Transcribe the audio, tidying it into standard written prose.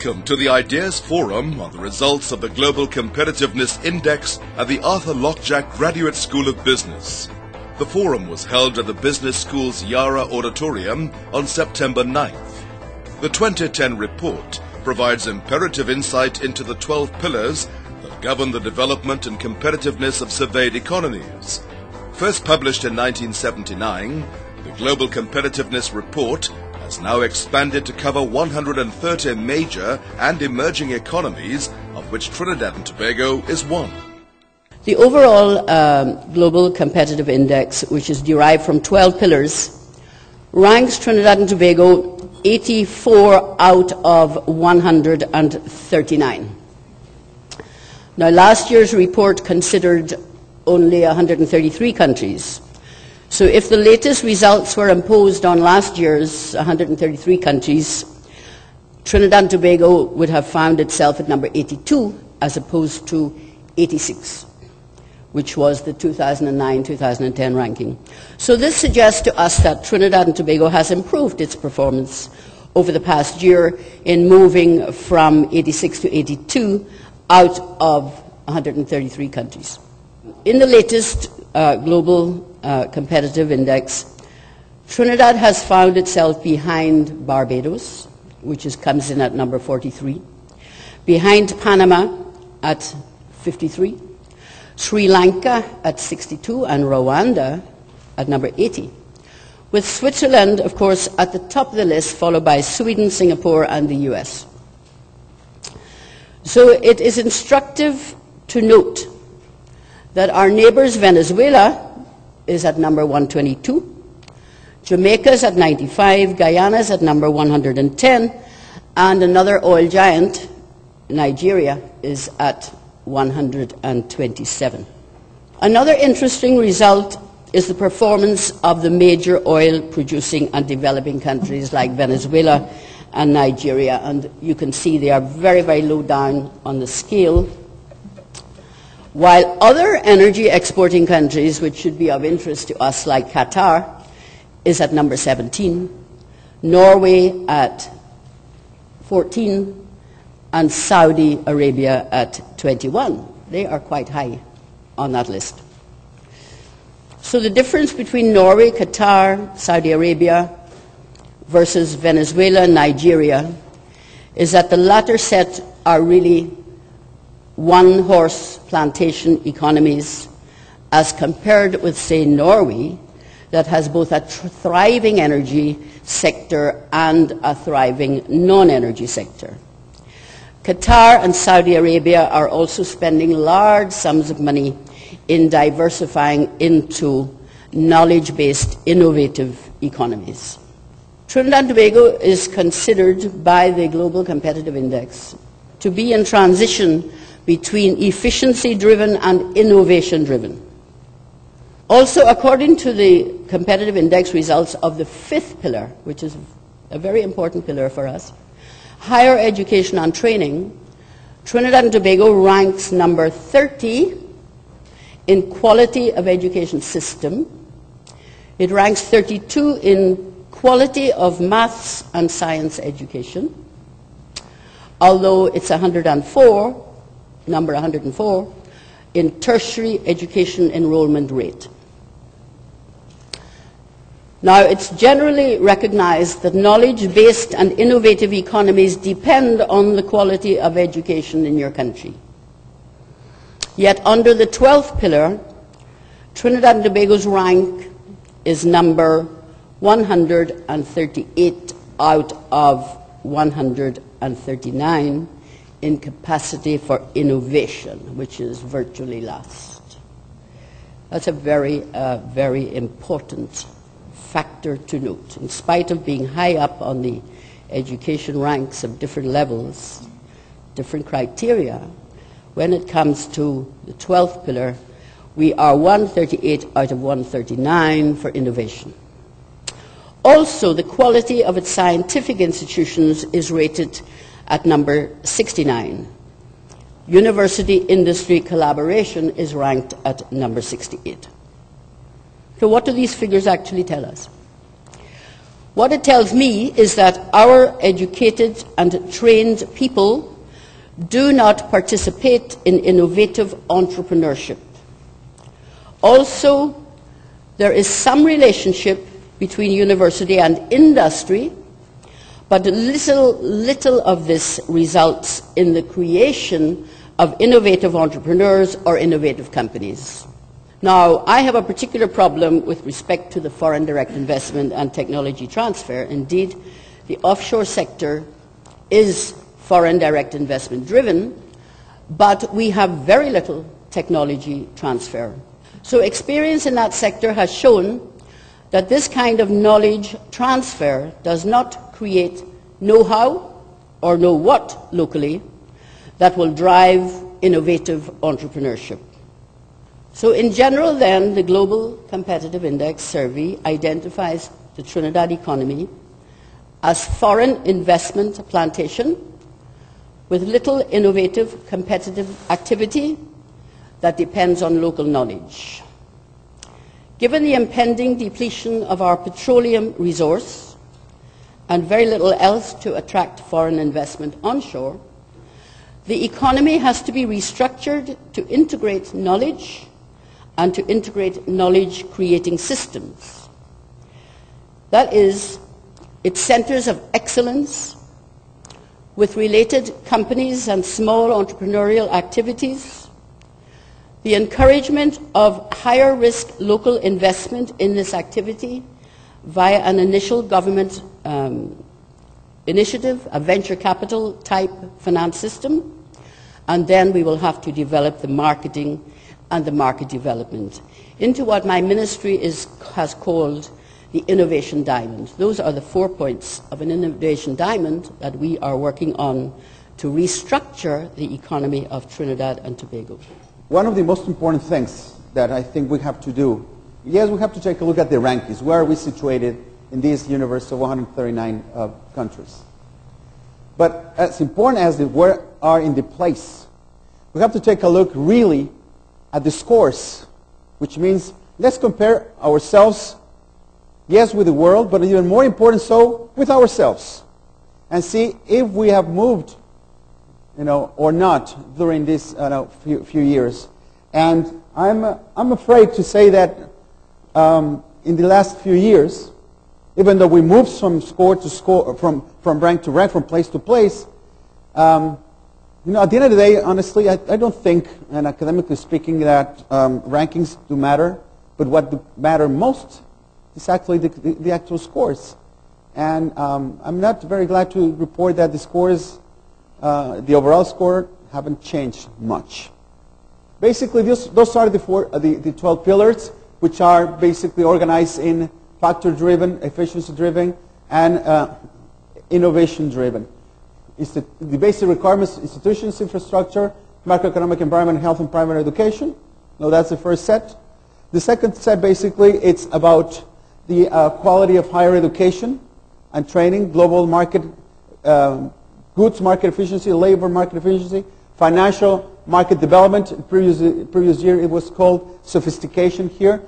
Welcome to the Ideas Forum on the results of the Global Competitiveness Index at the Arthur Lockjack Graduate School of Business. The forum was held at the Business School's Yara Auditorium on September 9th. The 2010 report provides imperative insight into the 12 pillars that govern the development and competitiveness of surveyed economies. First published in 1979, the Global Competitiveness Report has now expanded to cover 130 major and emerging economies, of which Trinidad and Tobago is one. The overall Global Competitive Index, which is derived from 12 pillars, ranks Trinidad and Tobago 84 out of 139. Now, last year's report considered only 133 countries. So if the latest results were imposed on last year's 133 countries, Trinidad and Tobago would have found itself at number 82 as opposed to 86, which was the 2009-2010 ranking. So this suggests to us that Trinidad and Tobago has improved its performance over the past year in moving from 86 to 82 out of 133 countries. In the latest Global Competitive Index, Trinidad has found itself behind Barbados, which comes in at number 43, behind Panama at 53, Sri Lanka at 62, and Rwanda at number 80, with Switzerland, of course, at the top of the list, followed by Sweden, Singapore, and the US. So it is instructive to note that our neighbours Venezuela is at number 122, Jamaica is at 95, Guyana is at number 110, and another oil giant, Nigeria, is at 127. Another interesting result is the performance of the major oil-producing and developing countries like Venezuela and Nigeria, and you can see they are very, very low down on the scale, while other energy exporting countries, which should be of interest to us, like Qatar, is at number 17, Norway at 14, and Saudi Arabia at 21. They are quite high on that list. So the difference between Norway, Qatar, Saudi Arabia versus Venezuela and Nigeria is that the latter set are really one-horse plantation economies as compared with, say, Norway, that has both a thriving energy sector and a thriving non-energy sector. Qatar and Saudi Arabia are also spending large sums of money in diversifying into knowledge-based, innovative economies. Trinidad and Tobago is considered by the Global Competitive Index to be in transition between efficiency-driven and innovation-driven. Also, according to the Competitive Index results of the 5th pillar, which is a very important pillar for us, higher education and training, Trinidad and Tobago ranks number 30 in quality of education system. It ranks 32 in quality of maths and science education, although it's number 104 in tertiary education enrollment rate. Now, it's generally recognized that knowledge-based and innovative economies depend on the quality of education in your country. Yet under the 12th pillar, Trinidad and Tobago's rank is number 138 out of 139 in capacity for innovation, which is virtually last. That's a very, very important factor to note. In spite of being high up on the education ranks of different levels, different criteria, when it comes to the 12th pillar, we are 138 out of 139 for innovation. Also, the quality of its scientific institutions is rated at number 69. University-industry collaboration is ranked at number 68. So what do these figures actually tell us? What it tells me is that our educated and trained people do not participate in innovative entrepreneurship. Also, there is some relationship between university and industry, but little of this results in the creation of innovative entrepreneurs or innovative companies. Now, I have a particular problem with respect to the foreign direct investment and technology transfer. Indeed, the offshore sector is foreign direct investment driven, but we have very little technology transfer. So experience in that sector has shown that this kind of knowledge transfer does not create know-how or know-what locally that will drive innovative entrepreneurship. So in general then, the Global Competitive Index survey identifies the Trinidad economy as foreign investment plantation with little innovative competitive activity that depends on local knowledge. Given the impending depletion of our petroleum resource and very little else to attract foreign investment onshore, the economy has to be restructured to integrate knowledge and to integrate knowledge-creating systems. That is, its centres of excellence with related companies and small entrepreneurial activities, the encouragement of higher risk local investment in this activity via an initial government initiative, a venture capital type finance system, and then we will have to develop the marketing and the market development into what my ministry has called the innovation diamond. Those are the 4 points of an innovation diamond that we are working on to restructure the economy of Trinidad and Tobago. One of the most important things that I think we have to do, yes, we have to take a look at the rankings. Where are we situated in this universe of 139 countries? But as important as we are in the place, we have to take a look really at the scores, which means let's compare ourselves, yes, with the world, but even more important so, with ourselves, and see if we have moved, or not during these few years. And I'm afraid to say that in the last few years, even though we moved from score to score, from rank to rank, from place to place, at the end of the day, honestly, I don't think, and academically speaking, that rankings do matter, but what do matter most is actually the actual scores. And I'm not very glad to report that the scores, the overall score, haven't changed much. Basically, those are the 12 pillars, which are basically organized in factor-driven, efficiency-driven, and innovation-driven. The basic requirements: institutions, infrastructure, macroeconomic environment, health, and primary education. No, that's the first set. The second set, basically, it's about the quality of higher education and training, global market, goods market efficiency, labor market efficiency, financial market development. Previous year it was called sophistication here.